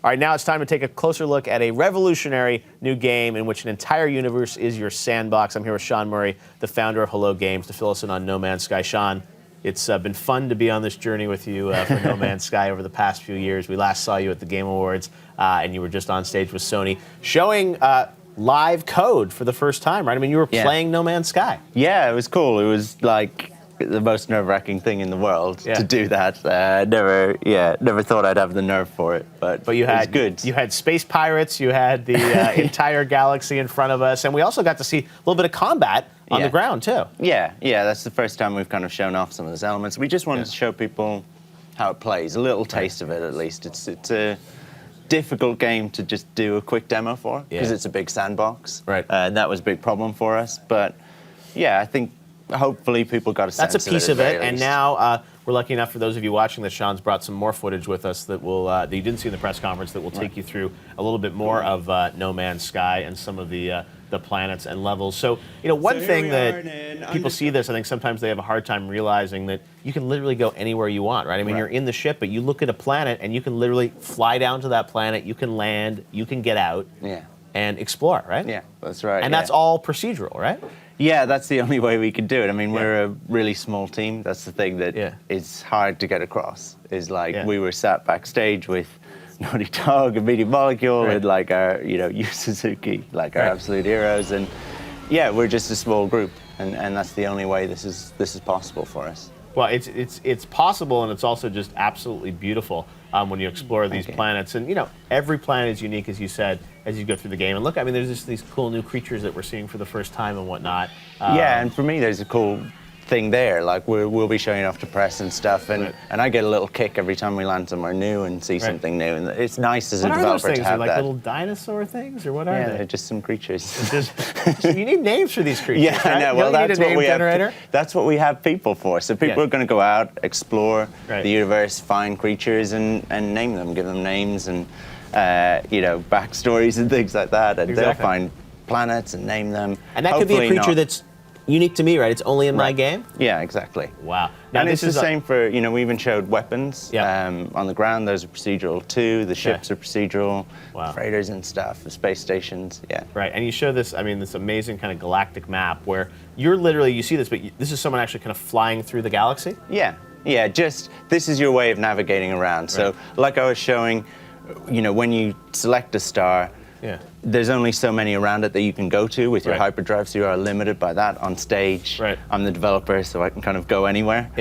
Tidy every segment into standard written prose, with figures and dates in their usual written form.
All right, now it's time to take a closer look at a revolutionary new game in which an entire universe is your sandbox. I'm here with Sean Murray, the founder of Hello Games, to fill us in on No Man's Sky. Sean, it's been fun to be on this journey with you for No Man's Sky over the past few years. We last saw you at the Game Awards, and you were just on stage with Sony, showing live code for the first time, right? I mean, you were playing No Man's Sky. Yeah, it was cool. It was like the most nerve-wracking thing in the world to do that. Never thought I'd have the nerve for it, but you had it was good. You had space pirates, you had the entire galaxy in front of us, and we also got to see a little bit of combat on the ground too. Yeah, that's the first time we've kind of shown off some of those elements. We just wanted to show people how it plays, a little taste of it at least. It's a difficult game to just do a quick demo for because it's a big sandbox. Right. And that was a big problem for us, but yeah, I think hopefully people got a sense That's a piece of it, and least. now we're lucky enough for those of you watching that Sean's brought some more footage with us that will that you didn't see in the press conference that will take you through a little bit more of No Man's Sky and some of the planets and levels. So, you know, one thing that people see this, I think sometimes they have a hard time realizing that you can literally go anywhere you want, right? I mean, you're in the ship, but you look at a planet and you can literally fly down to that planet, you can land, you can get out and explore, right? Yeah, that's right. And that's all procedural, right? Yeah, that's the only way we could do it. I mean, we're a really small team. That's the thing that is hard to get across, is like we were sat backstage with Naughty Dog and Media Molecule and like our, Yu Suzuki, like our absolute heroes. And yeah, we're just a small group. And that's the only way this is possible for us. Well, it's possible, and it's also just absolutely beautiful when you explore these planets. And, you know, every planet is unique, as you said, as you go through the game. And look, I mean, there's just these cool new creatures that we're seeing for the first time and whatnot. Yeah, and for me, there's a cool thing there. Like, we'll be showing off to press and stuff, and I get a little kick every time we land somewhere new and see something new. And it's nice as a developer to have like that. Little dinosaur things, or what are they? They're just some creatures. You need names for these creatures. Yeah, right? I know. Well, that's what we have. That's what we have people for. So people are going to go out, explore the universe, find creatures, and name them, give them names, and backstories and things like that. And they'll find planets and name them. And that could be a creature that's unique to me, right? It's only in my game? Yeah, exactly. Wow. Now, and it's the same for, we even showed weapons on the ground. Those are procedural too. The ships are procedural. Wow. Freighters and stuff, the space stations, Right, and you show this, I mean, this amazing kind of galactic map where you're literally, you see this, but this is someone actually kind of flying through the galaxy? Yeah, just, this is your way of navigating around. So, like I was showing, when you select a star, there's only so many around it that you can go to with your hyperdrive, so you are limited by that on stage. I'm the developer, so I can kind of go anywhere.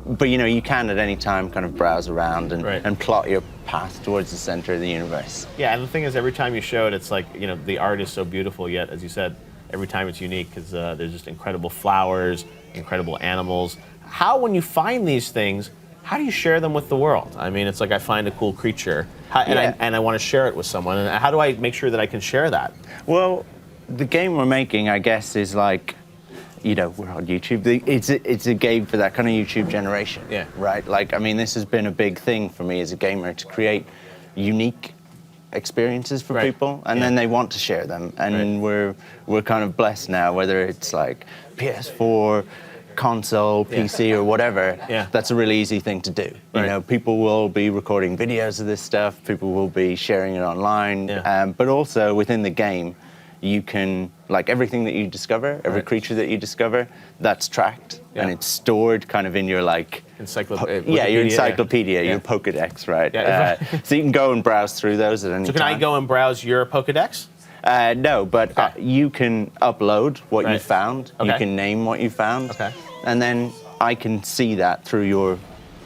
But you can at any time kind of browse around and plot your path towards the center of the universe. Yeah, and the thing is, every time you show it, it's like, the art is so beautiful, yet, as you said, every time it's unique, because there's just incredible flowers, incredible animals. How, when you find these things, how do you share them with the world? I mean, it's like I find a cool creature, and I want to share it with someone. And how do I make sure that I can share that? Well, the game we're making, I guess, is like, we're on YouTube. It's a game for that kind of YouTube generation, right? Like, I mean, this has been a big thing for me as a gamer to create unique experiences for people, and then they want to share them. And we're kind of blessed now, whether it's like PS4, console, PC, or whatever, that's a really easy thing to do. People will be recording videos of this stuff, people will be sharing it online, but also within the game, you can, like, everything that you discover, every creature that you discover, that's tracked, and it's stored kind of in your, like, your encyclopedia, your Pokedex, right? So you can go and browse through those at any time. So can I go and browse your Pokedex? No, but you can upload what you found. You can name what you found, and then I can see that through your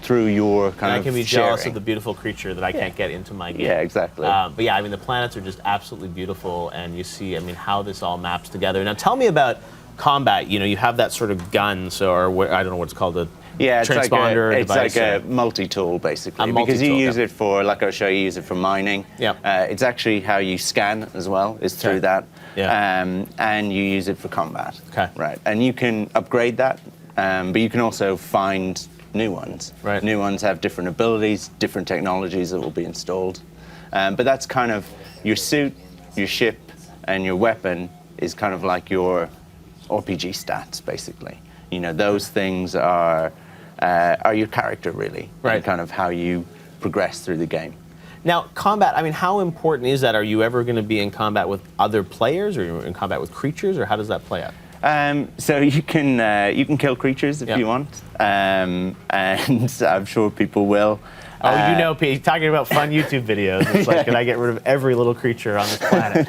kind of. I can be jealous of the beautiful creature that I can't get into my game. Yeah, exactly. But yeah, I mean, the planets are just absolutely beautiful, and you see, I mean, how this all maps together. Now, tell me about combat. You have that sort of gun, or I don't know what it's called. Transponder it's like a multi-tool, basically, because you use it for, like I'll show you, use it for mining. It's actually how you scan as well, is through that. And you use it for combat. Right. And you can upgrade that, but you can also find new ones. New ones have different abilities, different technologies that will be installed. But that's kind of your suit, your ship, and your weapon is kind of like your RPG stats, basically. Those things are your character, really, and kind of how you progress through the game. Now, combat, I mean, how important is that? Are you ever going to be in combat with other players, or you're in combat with creatures, or how does that play out? So you can kill creatures if you want, and I'm sure people will. Oh, you know, Pete, talking about fun YouTube videos. It's like, can I get rid of every little creature on this planet?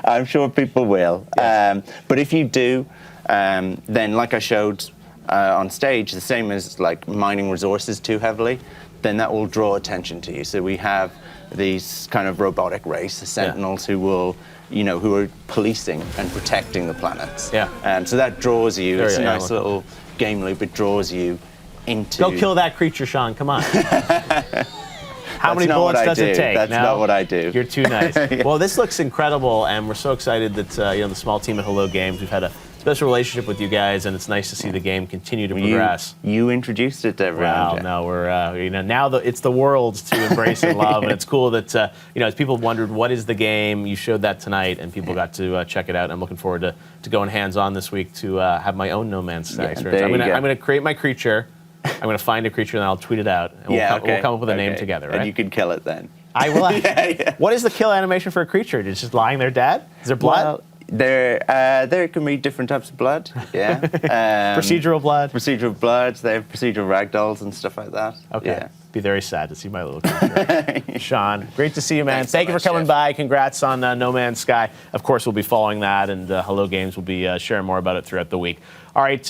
I'm sure people will. Yes. But if you do, then like I showed on stage, the same as like mining resources too heavily, then that will draw attention to you. So we have these kind of robotic race, the Sentinels, who will, who are policing and protecting the planets. Yeah. So that draws you. It's a yeah, nice little game loop. It draws you into. Go kill that creature, Sean. Come on. How many bullets does it take? That's not what I do. You're too nice. Yeah. Well, this looks incredible, and we're so excited that the small team at Hello Games, we've had a special relationship with you guys, and it's nice to see the game continue to progress. You introduced it to everyone. Well, no, we're now it's the world to embrace and love, and it's cool that as people wondered what is the game, you showed that tonight, and people got to check it out. I'm looking forward to going hands-on this week to have my own No Man's Sky experience. I'm gonna create my creature. I'm going to find a creature and I'll tweet it out. And we'll come up with a name together, right? And you can kill it then. I will. What is the kill animation for a creature? It's just lying there dead? Is there blood? Well, there can be different types of blood. Yeah. Procedural blood? Procedural blood. They have procedural ragdolls and stuff like that. Okay. Yeah. Be very sad to see my little creature. Sean, great to see you, man. Thanks Thank so you for much, coming Jeff. by. Congrats on No Man's Sky. Of course, we'll be following that, and Hello Games will be sharing more about it throughout the week. All right.